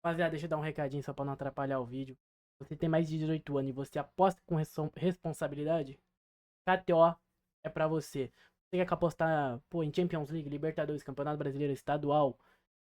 Rapaziada, deixa eu dar um recadinho só pra não atrapalhar o vídeo. Você tem mais de 18 anos e você aposta com responsabilidade? KTO é pra você. Você quer apostar, pô, em Champions League, Libertadores, Campeonato Brasileiro, Estadual,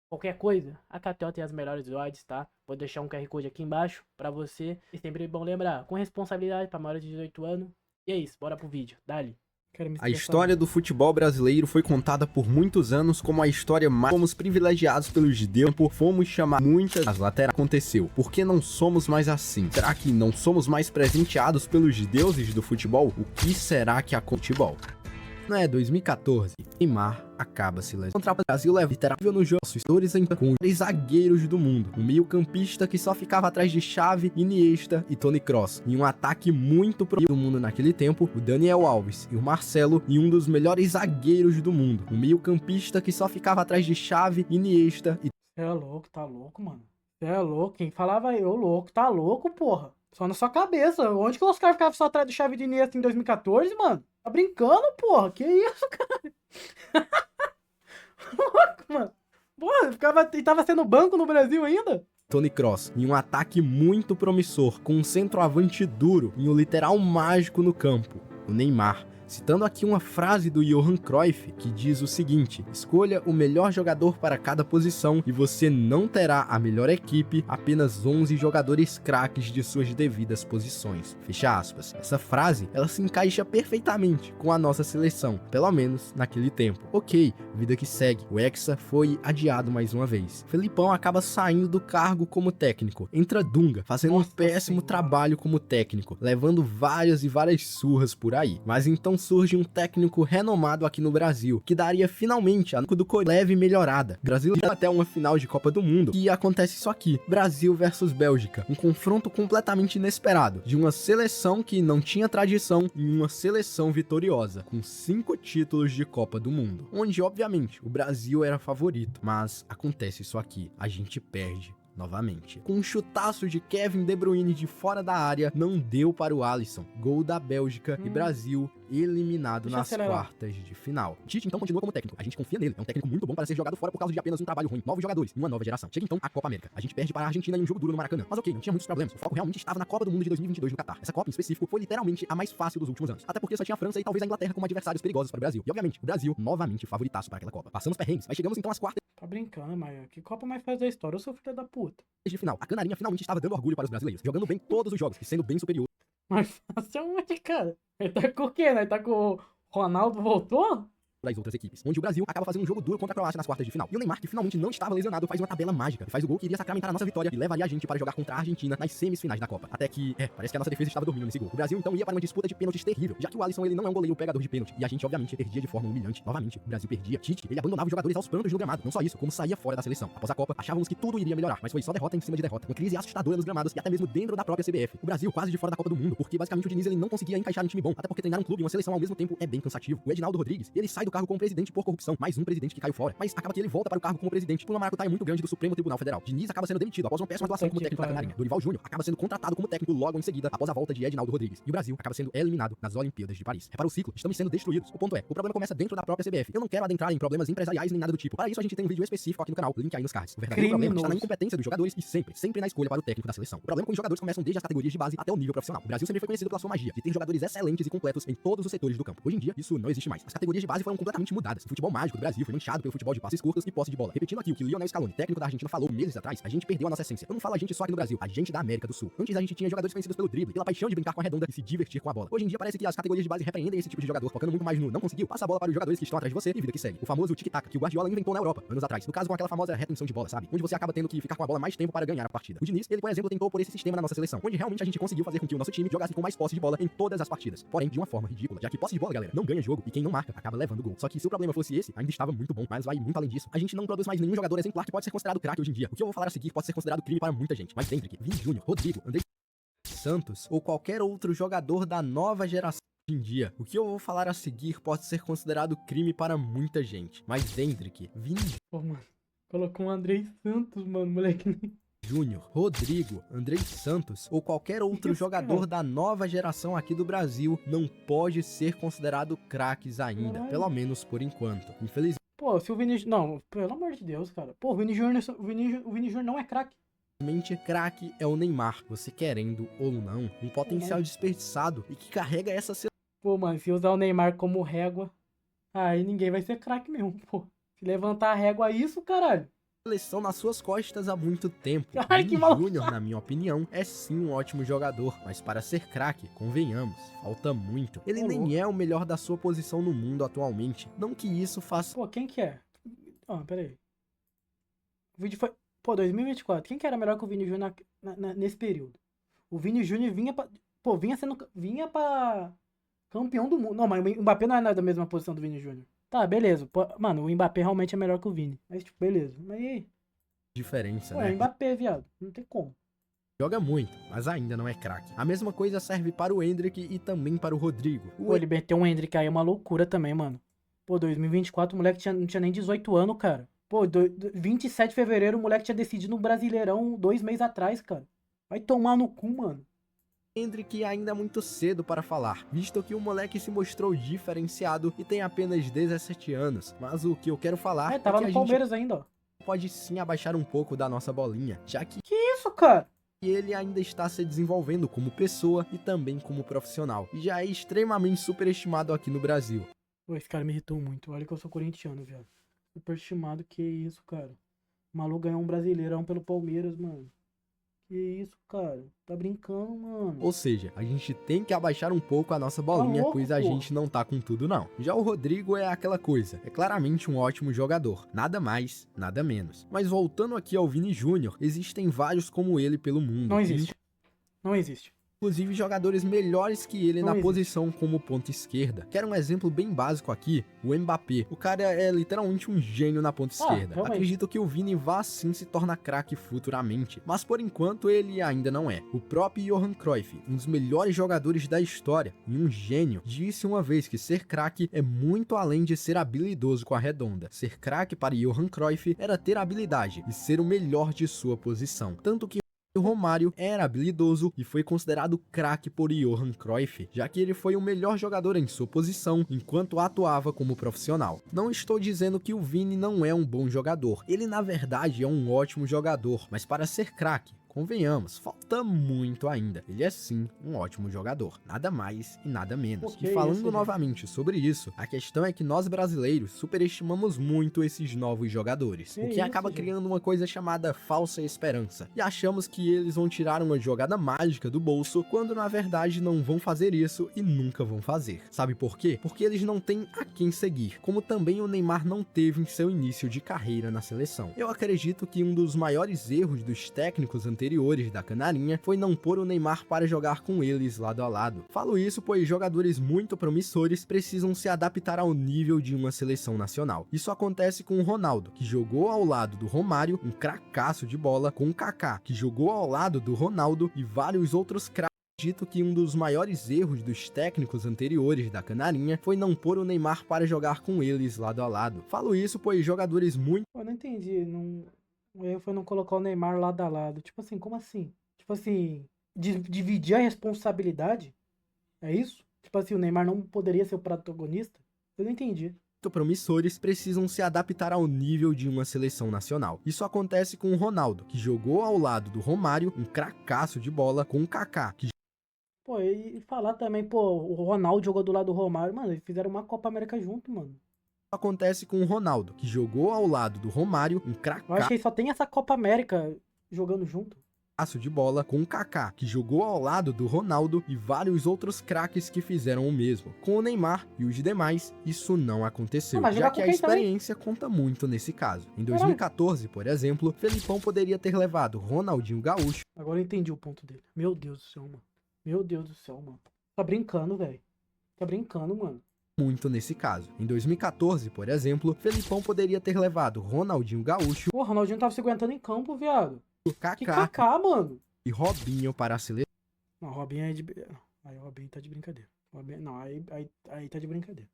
qualquer coisa? A KTO tem as melhores odds, tá? Vou deixar um QR Code aqui embaixo pra você. E sempre é bom lembrar, com responsabilidade pra maiores de 18 anos. E é isso, bora pro vídeo. Dali. Quero me A estressar história não. do futebol brasileiro foi contada por muitos anos como a história mais... Fomos privilegiados pelos judeus, fomos chamar muitas as laterais. Aconteceu. Por que não somos mais assim? Será que não somos mais presenteados pelos deuses do futebol? O que será que aconteceu? 2014, Neymar acaba se lesionando. Contra o Brasil leva literável no jogo histórias com os 3 zagueiros do mundo, um meio-campista que só ficava atrás de Xavi, Iniesta e Toni Kroos, e um ataque muito do mundo naquele tempo, o Daniel Alves e o Marcelo, e um dos melhores zagueiros do mundo, um meio-campista que só ficava atrás de Xavi, Iniesta e Você é louco, tá louco, mano. Você é louco. Quem falava eu, louco, tá louco, porra. Só na sua cabeça. Onde que os caras ficavam só atrás do Xavi de Iniesta em 2014, mano? Tá brincando, porra? Que isso, cara? Louco, mano. Porra, e tava sendo banco no Brasil ainda? Toni Kroos, em um ataque muito promissor, com um centroavante duro e um literal mágico no campo, o Neymar. Citando aqui uma frase do Johan Cruyff, que diz o seguinte: escolha o melhor jogador para cada posição e você não terá a melhor equipe, apenas 11 jogadores craques de suas devidas posições. Fecha aspas. Essa frase, ela se encaixa perfeitamente com a nossa seleção, pelo menos naquele tempo. Ok, vida que segue. O Hexa foi adiado mais uma vez. Felipão acaba saindo do cargo como técnico. Entra Dunga, fazendo um péssimo trabalho como técnico, levando várias e várias surras por aí. Mas então surge um técnico renomado aqui no Brasil, que daria finalmente a do Corinthians leve melhorada. O Brasil ia até uma final de Copa do Mundo, e acontece isso aqui, Brasil versus Bélgica, um confronto completamente inesperado, de uma seleção que não tinha tradição em uma seleção vitoriosa, com 5 títulos de Copa do Mundo, onde obviamente o Brasil era favorito, mas acontece isso aqui, a gente perde novamente. Com um chutaço de Kevin De Bruyne de fora da área, não deu para o Alisson. Gol da Bélgica e Brasil eliminado nas quartas de final. Tite então continua como técnico. A gente confia nele. É um técnico muito bom para ser jogado fora por causa de apenas um trabalho ruim. Novos jogadores, uma nova geração. Chega então a Copa América. A gente perde para a Argentina em um jogo duro no Maracanã. Mas ok, não tinha muitos problemas. O foco realmente estava na Copa do Mundo de 2022 no Catar. Essa Copa em específico foi literalmente a mais fácil dos últimos anos. Até porque só tinha a França e talvez a Inglaterra como adversários perigosos para o Brasil. E obviamente, o Brasil novamente favoritaço para aquela Copa. Passamos perrengues, mas chegamos então às quartas. Tá brincando, mas que Copa mais faz da história? Eu sou filho da puta. De final. A Canarinha finalmente estava dando orgulho para os brasileiros, jogando bem todos os jogos e sendo bem superior. Mas fácil onde, cara? Ele tá com o quê, né? Ele tá com o Ronaldo voltou? Das outras equipes, onde o Brasil acaba fazendo um jogo duro contra a Croácia nas quartas de final. E o Neymar, que finalmente não estava lesionado, faz uma tabela mágica e faz o gol que iria sacramentar a nossa vitória e levaria a gente para jogar contra a Argentina nas semifinais da Copa. Até que, parece que a nossa defesa estava dormindo nesse gol. O Brasil então ia para uma disputa de pênaltis terrível, já que o Alisson ele não é um goleiro pegador de pênalti, e a gente obviamente perdia de forma humilhante. Novamente, o Brasil perdia. Tite, ele abandonava os jogadores aos prantos no gramado. Não só isso, como saía fora da seleção. Após a Copa, achávamos que tudo iria melhorar, mas foi só derrota em cima de derrota. Uma crise assustadora nos gramados e até mesmo dentro da própria CBF. O Brasil quase de fora da Copa do Mundo, porque basicamente o Diniz ele não conseguia encaixar um time bom, até porque treinar um clube e uma seleção ao mesmo tempo é bem cansativo. O Edinaldo Rodrigues, ele sai do cargo como presidente por corrupção, mais um presidente que caiu fora, mas acaba que ele volta para o cargo como presidente por uma maracutaia muito grande do Supremo Tribunal Federal. Diniz acaba sendo demitido após uma péssima atuação como técnico da Canarinha. Dorival Júnior acaba sendo contratado como técnico logo em seguida, após a volta de Edinaldo Rodrigues. E o Brasil acaba sendo eliminado nas Olimpíadas de Paris. Repara o ciclo, estamos sendo destruídos. O ponto é, o problema começa dentro da própria CBF. Eu não quero adentrar em problemas empresariais nem nada do tipo. Para isso a gente tem um vídeo específico aqui no canal, link aí nos cards. O verdadeiro problema está na incompetência dos jogadores e sempre na escolha para o técnico da seleção. O problema é que os jogadores começam desde as categorias de base até o nível profissional. O Brasil sempre foi conhecido pela sua magia, de ter jogadores excelentes e completos em todos os setores do campo. Hoje em dia, isso não existe mais. As categorias de base foram completamente mudadas. O futebol mágico do Brasil foi manchado pelo futebol de passes curtos e posse de bola. Repetindo aqui o que Lionel Scaloni, técnico da Argentina, falou meses atrás, a gente perdeu a nossa essência. Eu não falo a gente só aqui no Brasil, a gente da América do Sul. Antes a gente tinha jogadores conhecidos pelo drible, pela paixão de brincar com a redonda e se divertir com a bola. Hoje em dia parece que as categorias de base repreendem esse tipo de jogador, focando muito mais no não conseguiu, passa a bola para os jogadores que estão atrás de você e vida que segue. O famoso tic-tac que o Guardiola inventou na Europa, anos atrás. No caso com aquela famosa retenção de bola, sabe? Onde você acaba tendo que ficar com a bola mais tempo para ganhar a partida. O Diniz, ele por exemplo tentou por esse sistema na nossa seleção, onde realmente a gente conseguiu fazer com que o nosso time jogasse com mais posse de bola em todas as partidas. Porém, de uma forma ridícula, já que posse de bola, galera, não ganha jogo e quem não marca acaba levando gol. Só que se o problema fosse esse, ainda estava muito bom, mas vai muito além disso. A gente não produz mais nenhum jogador exemplar que pode ser considerado craque hoje em dia. O que eu vou falar a seguir pode ser considerado crime para muita gente, mas Hendrick, Vini Júnior, Rodrigo, André Santos ou qualquer outro jogador da nova geração hoje em dia. O que eu vou falar a seguir pode ser considerado crime para muita gente, mas Hendrick, Vini Pô, mano, colocou um Andrei Santos, mano, moleque. Júnior, Rodrigo, André Santos ou qualquer outro jogador da nova geração aqui do Brasil não pode ser considerado craques ainda, pelo menos por enquanto. Infelizmente. Pô, se o Vini... Não, pelo amor de Deus, cara. Pô, o Vini Júnior não é craque. Mente craque é o Neymar, você querendo ou não, um potencial desperdiçado e que carrega essa Pô, mano, se usar o Neymar como régua, aí ninguém vai ser craque mesmo, pô. Se levantar a régua é isso, caralho. seleção nas suas costas há muito tempo. Ai, Vini que maluco. Júnior, na minha opinião, é sim um ótimo jogador, mas para ser craque, convenhamos, falta muito. Ele Ô, louco. nem é o melhor da sua posição no mundo atualmente, não que isso faça Pô, quem que é? Ó, pera aí. O vídeo foi... Pô, 2024. Quem que era melhor que o Vini Júnior nesse período? O Vini Júnior vinha pra... Pô, vinha pra campeão do mundo. Não, mas o Mbappé não é da mesma posição do Vini Júnior. Tá, beleza. Pô, mano, o Mbappé realmente é melhor que o Vini. Mas, tipo, beleza. Mas e aí? diferença, Pô, é né? o Mbappé, viado. Não tem como. Joga muito, mas ainda não é craque. A mesma coisa serve para o Endrick e também para o Rodrigo. Pô, ele meteu um Endrick aí, é uma loucura também, mano. Pô, 2024 o moleque não tinha nem 18 anos, cara. Pô, 27 de fevereiro o moleque tinha decidido no Brasileirão 2 meses atrás, cara. Vai tomar no cu, mano. Endrick ainda é muito cedo para falar, visto que o moleque se mostrou diferenciado e tem apenas 17 anos. Mas o que eu quero falar É, tava que no a gente Palmeiras ainda, ó. pode sim abaixar um pouco da nossa bolinha, já que Isso, cara? ele ainda está se desenvolvendo como pessoa e também como profissional, e já é extremamente superestimado aqui no Brasil. Pô, esse cara me irritou muito. Olha que eu sou corintiano, viado. Superestimado, que isso, cara. O maluco ganhou um Brasileirão pelo Palmeiras, mano. Que isso, cara. Tá brincando, mano. Ou seja, a gente tem que abaixar um pouco a nossa bolinha, louco, pois a pô. gente não tá com tudo não. Já o Rodrigo é aquela coisa, é claramente um ótimo jogador, nada mais, nada menos. Mas voltando aqui ao Vini Júnior, existem vários como ele pelo mundo. Não existe. Não existe. Inclusive jogadores melhores que ele Não na existe. posição como ponta esquerda. Quero um exemplo bem básico aqui, o Mbappé. O cara é literalmente um gênio na ponta esquerda. realmente. Acredito que o Vini vá sim se tornar craque futuramente, mas por enquanto ele ainda não é. O próprio Johan Cruyff, um dos melhores jogadores da história e um gênio, disse uma vez que ser craque é muito além de ser habilidoso com a redonda. Ser craque para Johan Cruyff era ter habilidade e ser o melhor de sua posição. Tanto que o Romário era habilidoso e foi considerado craque por Johan Cruyff, já que ele foi o melhor jogador em sua posição enquanto atuava como profissional. Não estou dizendo que o Vini não é um bom jogador, ele na verdade é um ótimo jogador, mas para ser craque, convenhamos, falta muito ainda. Ele é sim um ótimo jogador, nada mais e nada menos. Que E falando isso, gente? novamente sobre isso, a questão é que nós brasileiros superestimamos muito esses novos jogadores, Que o que isso, acaba gente? criando uma coisa chamada falsa esperança. E achamos que eles vão tirar uma jogada mágica do bolso, quando na verdade não vão fazer isso e nunca vão fazer. Sabe por quê? Porque eles não têm a quem seguir, como também o Neymar não teve em seu início de carreira na seleção. Eu acredito que um dos maiores erros dos técnicos anteriores da Canarinha foi não pôr o Neymar para jogar com eles lado a lado. Falo isso pois jogadores muito promissores precisam se adaptar ao nível de uma seleção nacional. Isso acontece com o Ronaldo, que jogou ao lado do Romário, um cracaço de bola, com o Kaká, que jogou ao lado do Ronaldo e vários outros craques. Acredito que um dos maiores erros dos técnicos anteriores da Canarinha foi não pôr o Neymar para jogar com eles lado a lado. Falo isso pois jogadores muito Eu não entendi. Não... O erro foi não colocar o Neymar lado a lado. Tipo assim, como assim? Tipo assim, dividir a responsabilidade? É isso? Tipo assim, o Neymar não poderia ser o protagonista? Eu não entendi. promissores precisam se adaptar ao nível de uma seleção nacional. Isso acontece com o Ronaldo, que jogou ao lado do Romário, um cracaço de bola, com o Kaká, que Pô, e falar também, pô, o Ronaldo jogou do lado do Romário. Mano, eles fizeram uma Copa América junto, mano. acontece com o Ronaldo, que jogou ao lado do Romário, um Eu acho cracaço que só tem essa Copa América jogando junto. de bola, com o Kaká, que jogou ao lado do Ronaldo e vários outros craques que fizeram o mesmo. Com o Neymar e os demais, isso não aconteceu, Ah, mas já jogar que com a quem também? experiência conta muito nesse caso. Em 2014, por exemplo, Felipão poderia ter levado Ronaldinho Gaúcho, Agora eu entendi o ponto dele. Meu Deus do céu, mano. Meu Deus do céu, mano. Tá brincando, velho. Tá brincando, mano. muito nesse caso. Em 2014, por exemplo, Felipão poderia ter levado Ronaldinho Gaúcho, Pô, o Ronaldinho tava se aguentando em campo, viado. Que Kaká Kaká, mano. e Robinho para a seleção. Não, Robinho é de. Aí o Robinho tá de brincadeira. Não, aí tá de brincadeira.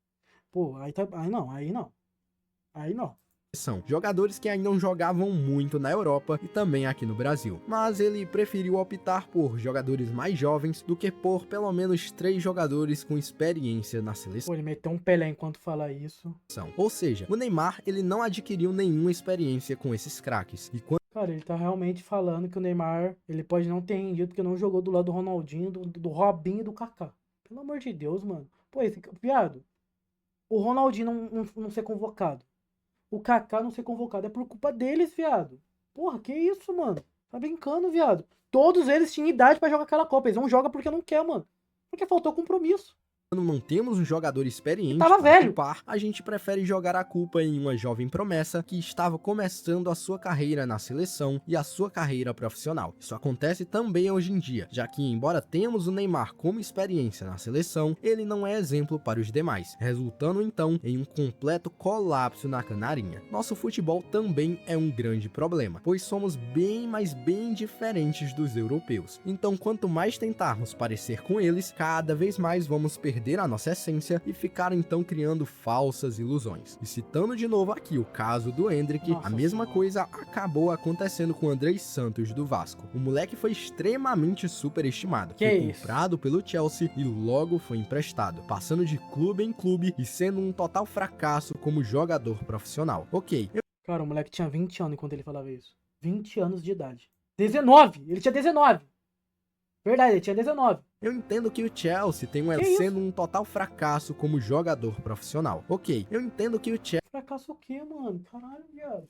Pô, aí tá. Aí não, aí não. Aí não. São jogadores que ainda não jogavam muito na Europa e também aqui no Brasil, mas ele preferiu optar por jogadores mais jovens do que por pelo menos 3 jogadores com experiência na seleção. Pô, ele meteu um Pelé enquanto fala isso. Ou seja, o Neymar ele não adquiriu nenhuma experiência com esses craques, e quando Cara, ele tá realmente falando que o Neymar, ele pode não ter rendido porque não jogou do lado do Ronaldinho, do Robinho e do Kaká. Pelo amor de Deus, mano. Pô, viado, o Ronaldinho não ser convocado, o Kaká não ser convocado, é por culpa deles, viado. Porra, que isso, mano? Tá brincando, viado. Todos eles tinham idade pra jogar aquela Copa, eles não jogam porque não quer, mano. Porque faltou compromisso. Quando não temos um jogador experiente Tava para velho. culpar, a gente prefere jogar a culpa em uma jovem promessa que estava começando a sua carreira na seleção e a sua carreira profissional. Isso acontece também hoje em dia, já que embora tenhamos o Neymar como experiência na seleção, ele não é exemplo para os demais, resultando então em um completo colapso na canarinha. Nosso futebol também é um grande problema, pois somos bem diferentes dos europeus. Então, quanto mais tentarmos parecer com eles, cada vez mais vamos perder a nossa essência e ficar então criando falsas ilusões. E citando de novo aqui o caso do Endrick, a mesma coisa acabou acontecendo com o Andrés Santos do Vasco. O moleque foi extremamente superestimado, foi comprado pelo Chelsea e logo foi emprestado, passando de clube em clube e sendo um total fracasso como jogador profissional. Cara, o moleque tinha 20 anos enquanto ele falava isso. 20 anos de idade. 19! Ele tinha 19! Verdade, ele tinha 19. Eu entendo que o Chelsea tem sendo um total fracasso como jogador profissional. Eu entendo que o Chelsea... Fracasso o quê, mano? Caralho, viado.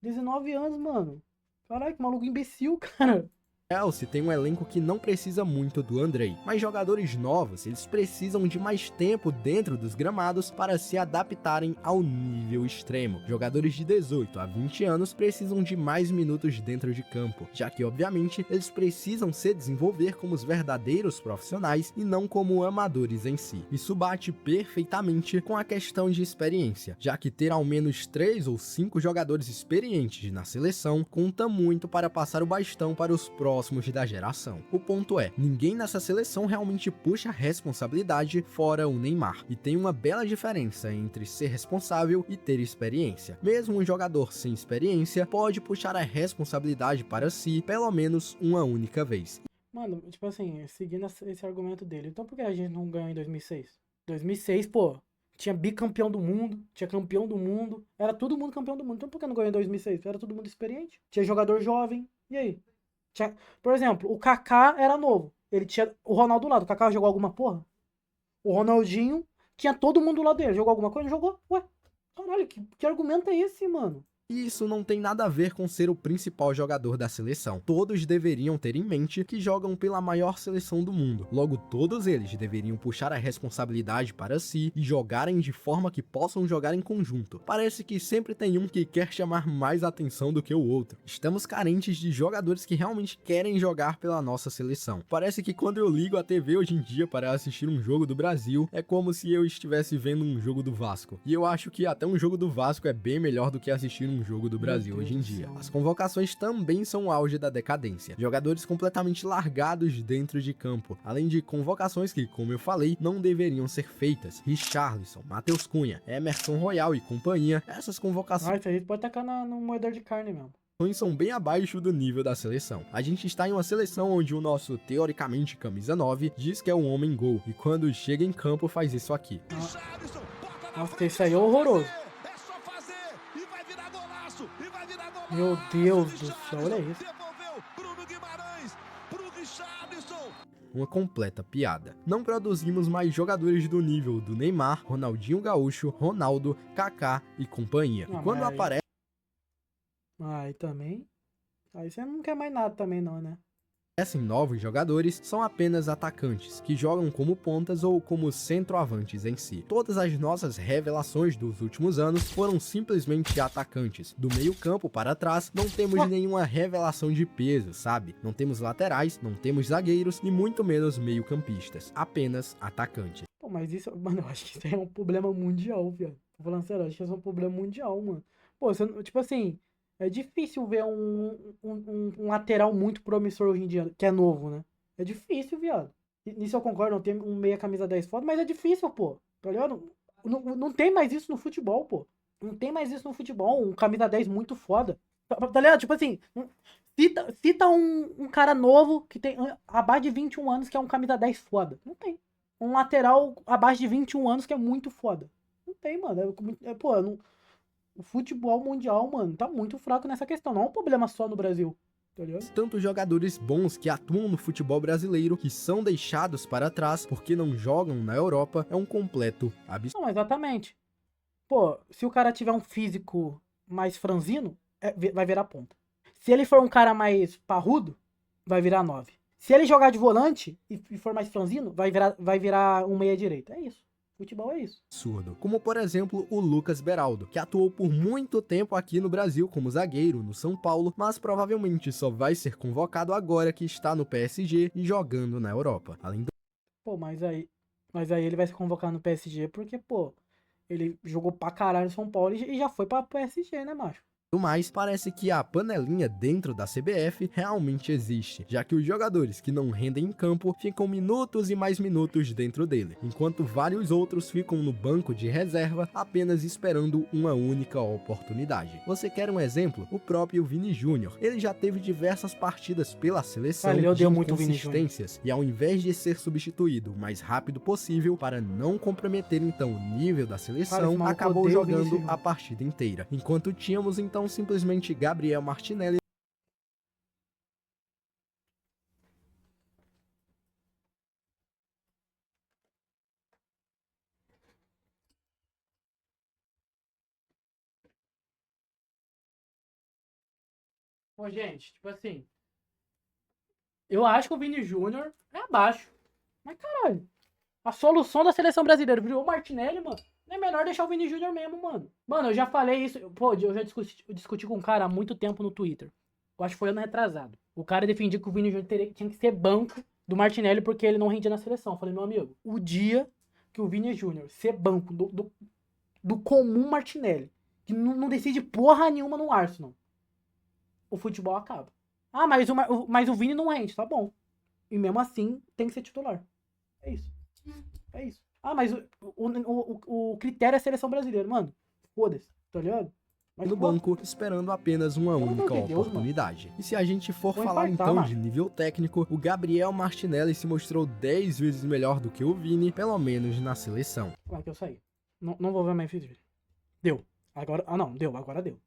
19 anos, mano. Caralho, que maluco imbecil, cara. Chelsea tem um elenco que não precisa muito do Andrei, mas jogadores novos, eles precisam de mais tempo dentro dos gramados para se adaptarem ao nível extremo. Jogadores de 18 a 20 anos precisam de mais minutos dentro de campo, já que obviamente eles precisam se desenvolver como os verdadeiros profissionais e não como amadores em si. Isso bate perfeitamente com a questão de experiência, já que ter ao menos 3 ou 5 jogadores experientes na seleção conta muito para passar o bastão para os próximos da geração. O ponto é, ninguém nessa seleção realmente puxa a responsabilidade fora o Neymar, e tem uma bela diferença entre ser responsável e ter experiência. Mesmo um jogador sem experiência pode puxar a responsabilidade para si pelo menos uma única vez. Mano, tipo assim, seguindo esse argumento dele, então por que a gente não ganhou em 2006? 2006, pô, tinha bicampeão do mundo, tinha campeão do mundo, era todo mundo campeão do mundo, então por que não ganhou em 2006? Era todo mundo experiente, tinha jogador jovem, e aí? Por exemplo, o Kaká era novo. Ele tinha o Ronaldo do lado. O Kaká jogou alguma porra? O Ronaldinho tinha todo mundo do lado dele. Jogou alguma coisa? Não jogou? Ué, caralho, que argumento é esse, mano? E isso não tem nada a ver com ser o principal jogador da seleção. Todos deveriam ter em mente que jogam pela maior seleção do mundo. Logo, todos eles deveriam puxar a responsabilidade para si e jogarem de forma que possam jogar em conjunto. Parece que sempre tem um que quer chamar mais atenção do que o outro. Estamos carentes de jogadores que realmente querem jogar pela nossa seleção. Parece que quando eu ligo a TV hoje em dia para assistir um jogo do Brasil, é como se eu estivesse vendo um jogo do Vasco. E eu acho que até um jogo do Vasco é bem melhor do que assistir um jogo do Brasil hoje em dia. As convocações também são o auge da decadência. Jogadores completamente largados dentro de campo, além de convocações que, como eu falei, não deveriam ser feitas. Richarlison, Matheus Cunha, Emerson Royal e companhia, essas convocações... isso aí pode tacar no moedor de carne mesmo. São bem abaixo do nível da seleção. A gente está em uma seleção onde o nosso, teoricamente, camisa 9 diz que é um homem gol, e quando chega em campo faz isso aqui. Nossa, isso aí é horroroso. Meu Deus do céu, olha isso. Uma completa piada. Não produzimos mais jogadores do nível do Neymar, Ronaldinho Gaúcho, Ronaldo, Kaká e companhia. E quando aparece... Aí também... Aí você não quer mais nada também não, né? Novos jogadores são apenas atacantes, que jogam como pontas ou como centroavantes em si. Todas as nossas revelações dos últimos anos foram simplesmente atacantes. Do meio campo para trás, não temos nenhuma revelação de peso, sabe? Não temos laterais, não temos zagueiros e muito menos meio campistas. Apenas atacantes. Pô, mas isso, mano, eu acho que isso é um problema mundial, viado. Tô falando sério, eu acho que isso é um problema mundial, mano. Pô, você, tipo assim... É difícil ver um lateral muito promissor hoje em dia, que é novo, né? É difícil, viado. Nisso eu concordo, não tem um meia camisa 10 foda, mas é difícil, pô. Tá ligado? Não tem mais isso no futebol, pô. Não tem mais isso no futebol, um camisa 10 muito foda. Tá ligado? Tipo assim, cita um cara novo que tem abaixo de 21 anos que é um camisa 10 foda. Não tem. Um lateral abaixo de 21 anos que é muito foda. Não tem, mano. Pô, não... O futebol mundial, mano, tá muito fraco nessa questão. Não é um problema só no Brasil, tá ligado? Tantos jogadores bons que atuam no futebol brasileiro que são deixados para trás porque não jogam na Europa é um completo absurdo. Não, exatamente. Pô, se o cara tiver um físico mais franzino, vai virar ponta. Se ele for um cara mais parrudo, vai virar 9. Se ele jogar de volante e for mais franzino, vai virar um meia direita. É isso. Futebol é isso. Absurdo. Como, por exemplo, o Lucas Beraldo, que atuou por muito tempo aqui no Brasil como zagueiro no São Paulo, mas provavelmente só vai ser convocado agora que está no PSG e jogando na Europa. Além do Pô, mas aí ele vai se convocar no PSG porque, pô, ele jogou pra caralho no São Paulo e já foi pra PSG, né, macho? mais, parece que a panelinha dentro da CBF realmente existe, já que os jogadores que não rendem em campo ficam minutos e mais minutos dentro dele, enquanto vários outros ficam no banco de reserva apenas esperando uma única oportunidade. Você quer um exemplo? O próprio Vini Júnior. Ele já teve diversas partidas pela seleção Cara, ele de odeia muito o Vini Júnior. inconsistências, e ao invés de ser substituído o mais rápido possível para não comprometer então o nível da Cara, seleção, esse maluco acabou odeia o Vini jogando Júnior. a partida inteira, enquanto tínhamos então simplesmente Gabriel Martinelli Pô, gente, tipo assim, eu acho que o Vini Júnior é abaixo. Mas caralho, a solução da seleção brasileira virou o Martinelli, mano. Não é melhor deixar o Vini Júnior mesmo, mano. Mano, eu já falei isso. Pô, eu já discuti com um cara há muito tempo no Twitter. Eu acho que foi ano retrasado. O cara defendia que o Vini Júnior tinha que ser banco do Martinelli porque ele não rendia na seleção. Eu falei, meu amigo, o dia que o Vini Júnior ser banco do comum Martinelli, que não decide porra nenhuma no Arsenal, o futebol acaba. Ah, mas o Vini não rende, tá bom. E mesmo assim, tem que ser titular. É isso. É isso. Ah, mas o critério é a seleção brasileira, mano. Foda-se, tá ligado? Mas no pô, banco esperando apenas uma Pelo amor única de Deus, oportunidade. E se a gente for Vou falar infartar, então mano. de nível técnico, o Gabriel Martinelli se mostrou 10 vezes melhor do que o Vini, pelo menos na seleção. Vai que eu saí. Não vou ver mais vídeo. Deu. Agora. Ah, não, deu. Agora deu.